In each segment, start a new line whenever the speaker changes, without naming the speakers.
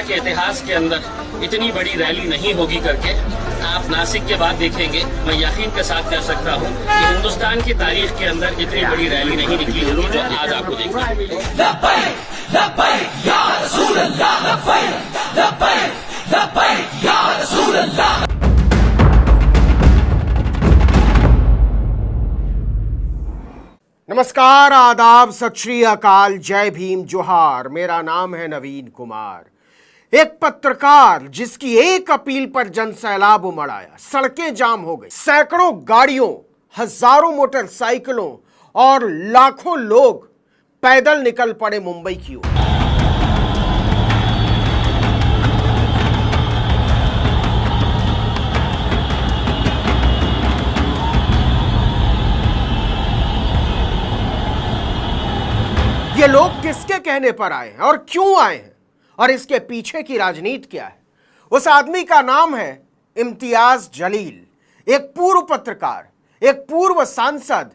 के इतिहास के अंदर इतनी बड़ी रैली नहीं होगी करके आप नासिक के बाद देखेंगे। मैं यकीन के साथ कह सकता हूँ कि हिंदुस्तान की तारीख के अंदर इतनी बड़ी रैली नहीं निकली होगी जो आज आपको देखना मिलेगा।
नमस्कार, आदाब, सत श्री अकाल, जय भीम, जोहार। मेरा नाम है नवीन कुमार। एक पत्रकार जिसकी एक अपील पर जनसैलाब उमड़ आया, सड़कें जाम हो गई, सैकड़ों गाड़ियों, हजारों मोटरसाइकिलों और लाखों लोग पैदल निकल पड़े मुंबई की ओर। ये लोग किसके कहने पर आए हैं और क्यों आए हैं और इसके पीछे की राजनीति क्या है? उस आदमी का नाम है इम्तियाज जलील, एक पूर्व पत्रकार, एक पूर्व सांसद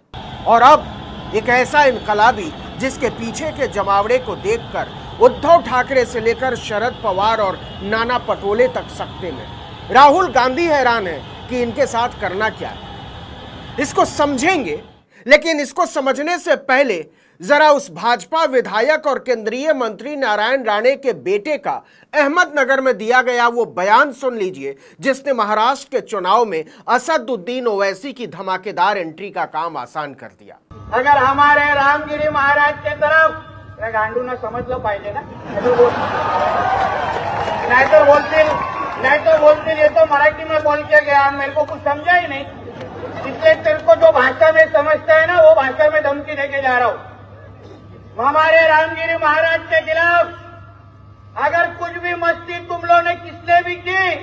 और अब एक ऐसा इनकलाबी जिसके पीछे के जमावड़े को देखकर उद्धव ठाकरे से लेकर शरद पवार और नाना पटोले तक सकते में। राहुल गांधी हैरान है कि इनके साथ करना क्या है। इसको समझेंगे, लेकिन इसको समझने से पहले जरा उस भाजपा विधायक और केंद्रीय मंत्री नारायण राणे के बेटे का अहमदनगर में दिया गया वो बयान सुन लीजिए, जिसने महाराष्ट्र के चुनाव में असदुद्दीन ओवैसी की धमाकेदार एंट्री का काम आसान कर दिया।
अगर हमारे रामगिरी महाराज के तरफ गांडू ने समझ लो पाहिजे ना, नहीं तो बोलते ये तो मराठी में बोल के गया, मेरे को कुछ समझा ही नहीं, इसलिए तेरे को जो भाषा में समझता है ना वो भाषा में धमकी देके जा रहा हूं। हमारे रामगिरी महाराज के खिलाफ अगर कुछ भी मस्ती तुम लोगों ने किसने भी की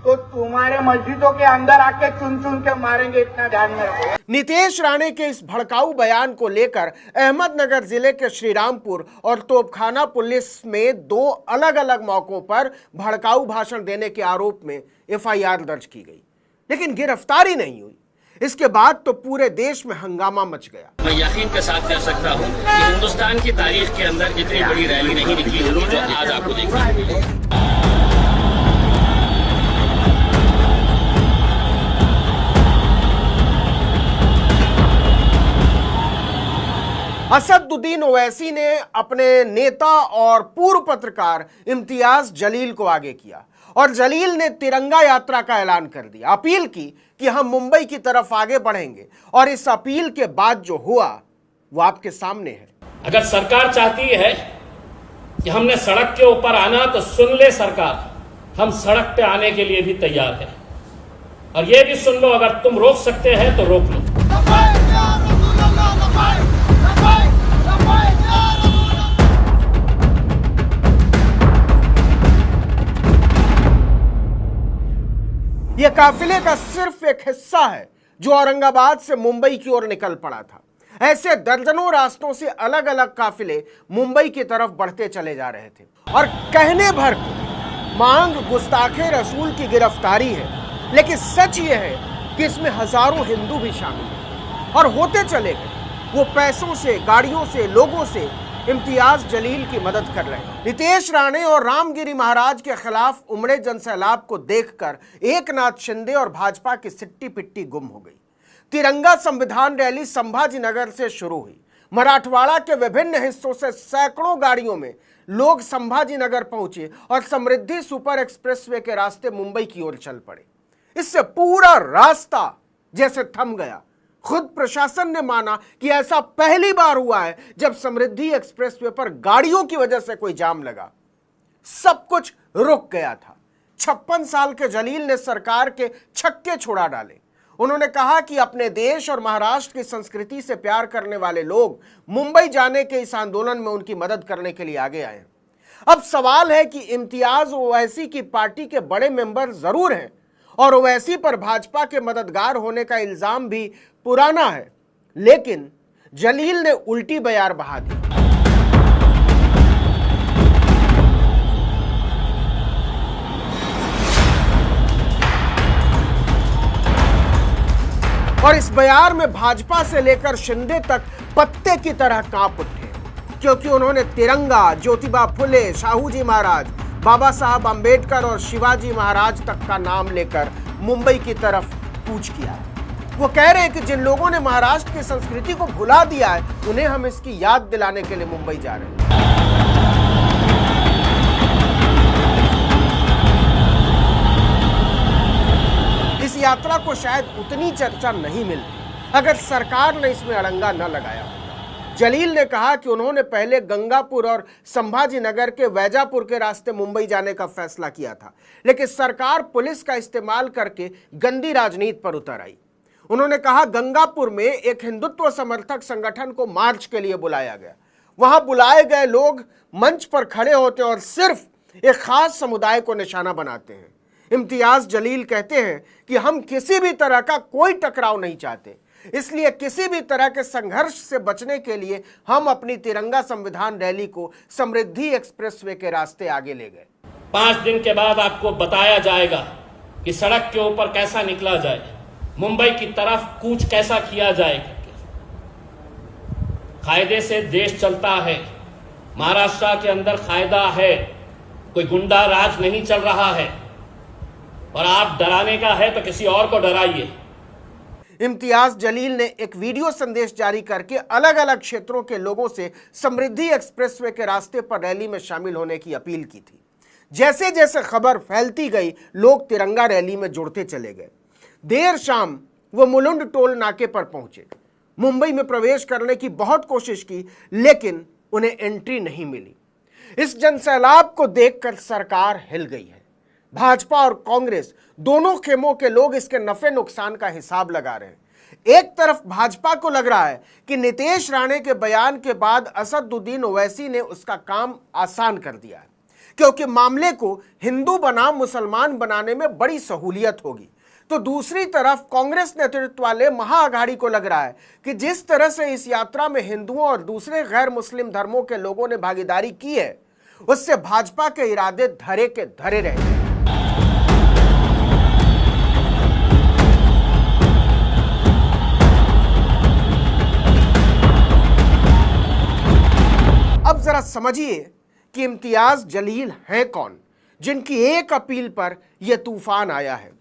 तो तुम्हारे मस्जिदों के अंदर आके चुन चुन के मारेंगे, इतना ध्यान में रखो।
नीतीश राणे के इस भड़काऊ बयान को लेकर अहमदनगर जिले के श्रीरामपुर और तोपखाना पुलिस में दो अलग अलग मौकों पर भड़काऊ भाषण देने के आरोप में एफआईआर दर्ज की गई, लेकिन गिरफ्तारी नहीं हुई। इसके बाद तो पूरे देश में हंगामा मच गया।
मैं यकीन के साथ कह सकता हूँ कि हिंदुस्तान की तारीख के अंदर इतनी बड़ी रैली नहीं निकली होगी जो आज आपको देखना मिलेगा।
असदुद्दीन ओवैसी ने अपने नेता और पूर्व पत्रकार इम्तियाज जलील को आगे किया और जलील ने तिरंगा यात्रा का ऐलान कर दिया। अपील की कि हम मुंबई की तरफ आगे बढ़ेंगे और इस अपील के बाद जो हुआ वो आपके सामने है।
अगर सरकार चाहती है कि हमने सड़क के ऊपर आना तो सुन ले सरकार, हम सड़क पे आने के लिए भी तैयार हैं। और ये भी सुन लो, अगर तुम रोक सकते हैं तो रोक लो।
यह काफिले का सिर्फ एक हिस्सा है जो औरंगाबाद से मुंबई की ओर निकल पड़ा था। ऐसे दर्जनों रास्तों से अलग अलग काफिले मुंबई की तरफ बढ़ते चले जा रहे थे और कहने भर को मांग गुस्ताखे रसूल की गिरफ्तारी है, लेकिन सच यह है कि इसमें हजारों हिंदू भी शामिल हैं और होते चले गए। वो पैसों से, गाड़ियों से, लोगों से इम्तियाज जलील की मदद कर रहे हैं। नीतीश राणे और रामगिरी महाराज के खिलाफ उमड़े जनसैलाब को देखकर एकनाथ शिंदे और भाजपा की सिट्टी पिट्टी गुम हो गई। तिरंगा संविधान रैली संभाजीनगर से शुरू हुई। मराठवाड़ा के विभिन्न हिस्सों से सैकड़ों गाड़ियों में लोग संभाजीनगर पहुंचे और समृद्धि सुपर एक्सप्रेसवे के रास्ते मुंबई की ओर चल पड़े। इससे पूरा रास्ता जैसे थम गया। खुद प्रशासन ने माना कि ऐसा पहली बार हुआ है जब समृद्धि एक्सप्रेसवे पर गाड़ियों की वजह से कोई जाम लगा। सब कुछ रुक गया था। 56 साल के जलील ने सरकार के छक्के छुड़ा डाले। उन्होंने कहा कि अपने देश और महाराष्ट्र की संस्कृति से प्यार करने वाले लोग मुंबई जाने के इस आंदोलन में उनकी मदद करने के लिए आगे आए। अब सवाल है कि इम्तियाज ओवैसी की पार्टी के बड़े मेंबर जरूर हैं और ओवैसी पर भाजपा के मददगार होने का इल्जाम भी पुराना है, लेकिन जलील ने उल्टी बयार बहा दी। और इस बयार में भाजपा से लेकर शिंदे तक पत्ते की तरह कांप उठे। क्योंकि उन्होंने तिरंगा, ज्योतिबा फुले, साहू जी महाराज, बाबा साहब अंबेडकर और शिवाजी महाराज तक का नाम लेकर मुंबई की तरफ कूच किया है। वो कह रहे हैं कि जिन लोगों ने महाराष्ट्र की संस्कृति को भुला दिया है, उन्हें हम इसकी याद दिलाने के लिए मुंबई जा रहे हैं। इस यात्रा को शायद उतनी चर्चा नहीं मिलती अगर सरकार ने इसमें अड़ंगा न लगाया होता। जलील ने कहा कि उन्होंने पहले गंगापुर और संभाजी नगर के वैजापुर के रास्ते मुंबई जाने का फैसला किया था, लेकिन सरकार पुलिस का इस्तेमाल करके गंदी राजनीति पर उतर आई। उन्होंने कहा गंगापुर में एक हिंदुत्व समर्थक संगठन को मार्च के लिए बुलाया गया। वहां बुलाए गए लोग मंच पर खड़े होते और सिर्फ एक खास समुदाय को निशाना बनाते हैं। इम्तियाज जलील कहते हैं कि हम किसी भी तरह का कोई टकराव नहीं चाहते, इसलिए किसी भी तरह के संघर्ष से बचने के लिए हम अपनी तिरंगा संविधान रैली को समृद्धि एक्सप्रेसवे के रास्ते आगे ले गए।
5 दिन के बाद आपको बताया जाएगा कि सड़क के ऊपर कैसा निकला जाए, मुंबई की तरफ कूच कैसा किया जाए। कायदे से देश चलता है, महाराष्ट्र के अंदर कायदा है, कोई गुंडा राज नहीं चल रहा है, और आप डराने का है तो किसी और को डराइए।
इम्तियाज जलील ने एक वीडियो संदेश जारी करके अलग अलग क्षेत्रों के लोगों से समृद्धि एक्सप्रेसवे के रास्ते पर रैली में शामिल होने की अपील की थी। जैसे जैसे खबर फैलती गई, लोग तिरंगा रैली में जुड़ते चले गए। देर शाम वो मुलुंड टोल नाके पर पहुंचे। मुंबई में प्रवेश करने की बहुत कोशिश की, लेकिन उन्हें एंट्री नहीं मिली। इस जनसैलाब को देखकर सरकार हिल गई है। भाजपा और कांग्रेस दोनों खेमों के लोग इसके नफे नुकसान का हिसाब लगा रहे हैं। एक तरफ भाजपा को लग रहा है कि नीतीश राणे के बयान के बाद असदुद्दीन ओवैसी ने उसका काम आसान कर दिया है, क्योंकि मामले को हिंदू बनाम मुसलमान बनाने में बड़ी सहूलियत होगी। तो दूसरी तरफ कांग्रेस नेतृत्व वाले महाअघाड़ी को लग रहा है कि जिस तरह से इस यात्रा में हिंदुओं और दूसरे गैर मुस्लिम धर्मों के लोगों ने भागीदारी की है, उससे भाजपा के इरादे धरे के धरे रहे। अब जरा समझिए कि इम्तियाज जलील हैं कौन, जिनकी एक अपील पर यह तूफान आया है।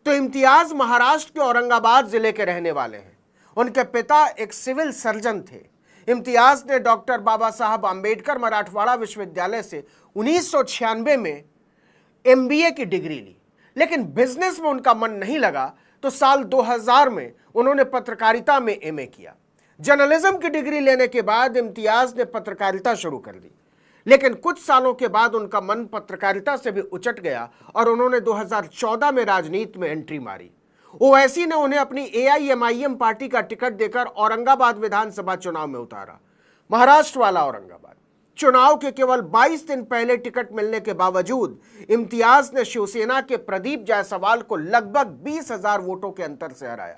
तो इम्तियाज महाराष्ट्र के औरंगाबाद जिले के रहने वाले हैं। उनके पिता एक सिविल सर्जन थे। इम्तियाज ने डॉक्टर बाबा साहब अंबेडकर मराठवाड़ा विश्वविद्यालय से 1996 में MBA की डिग्री ली, लेकिन बिजनेस में उनका मन नहीं लगा, तो साल 2000 में उन्होंने पत्रकारिता में MA किया। जर्नलिज्म की डिग्री लेने के बाद इम्तियाज ने पत्रकारिता शुरू कर दी, लेकिन कुछ सालों के बाद उनका मन पत्रकारिता से भी उचट गया और उन्होंने 2014 में राजनीति में एंट्री मारी। ओवैसी ने उन्हें अपनी AIMIM पार्टी का टिकट देकर औरंगाबाद विधानसभा चुनाव में उतारा। महाराष्ट्र वाला औरंगाबाद। चुनाव के केवल 22 दिन पहले टिकट मिलने के बावजूद इम्तियाज ने शिवसेना के प्रदीप जायसवाल को लगभग 20,000 वोटों के अंतर से हराया।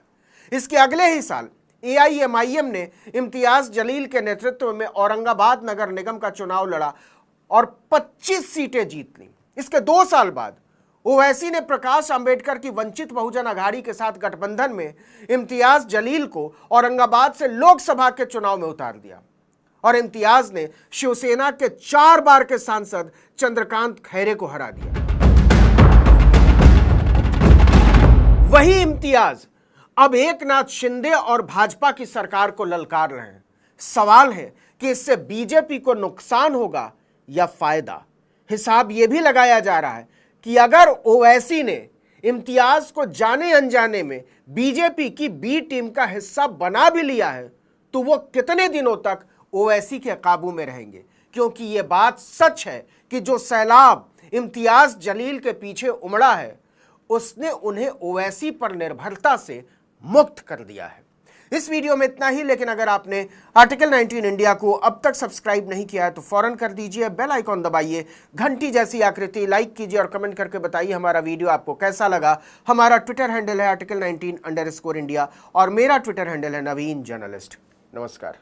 इसके अगले ही साल AIMIM ने इम्तियाज जलील के नेतृत्व में औरंगाबाद नगर निगम का चुनाव लड़ा और 25 सीटें जीत ली। इसके 2 साल बाद ओवैसी ने प्रकाश अंबेडकर की वंचित बहुजन अघाड़ी के साथ गठबंधन में इम्तियाज जलील को औरंगाबाद से लोकसभा के चुनाव में उतार दिया और इम्तियाज ने शिवसेना के 4 बार के सांसद चंद्रकांत खैरे को हरा दिया। वही इम्तियाज अब एकनाथ शिंदे और भाजपा की सरकार को ललकार रहे हैं। सवाल है कि इससे बीजेपी को नुकसान होगा या फायदा। हिसाब यह भी लगाया जा रहा है कि अगर ओवैसी ने इम्तियाज को जाने अनजाने में बीजेपी की बी टीम का हिस्सा बना भी लिया है, तो वो कितने दिनों तक ओवैसी के काबू में रहेंगे, क्योंकि यह बात सच है कि जो सैलाब इम्तियाज जलील के पीछे उमड़ा है, उसने उन्हें ओवैसी पर निर्भरता से मुक्त कर दिया है। इस वीडियो में इतना ही, लेकिन अगर आपने आर्टिकल 19 इंडिया को अब तक सब्सक्राइब नहीं किया है तो फौरन कर दीजिए, बेल आइकॉन दबाइए, घंटी जैसी आकृति लाइक कीजिए और कमेंट करके बताइए हमारा वीडियो आपको कैसा लगा। हमारा ट्विटर हैंडल है article19_India और मेरा ट्विटर हैंडल है नवीन जर्नलिस्ट। नमस्कार।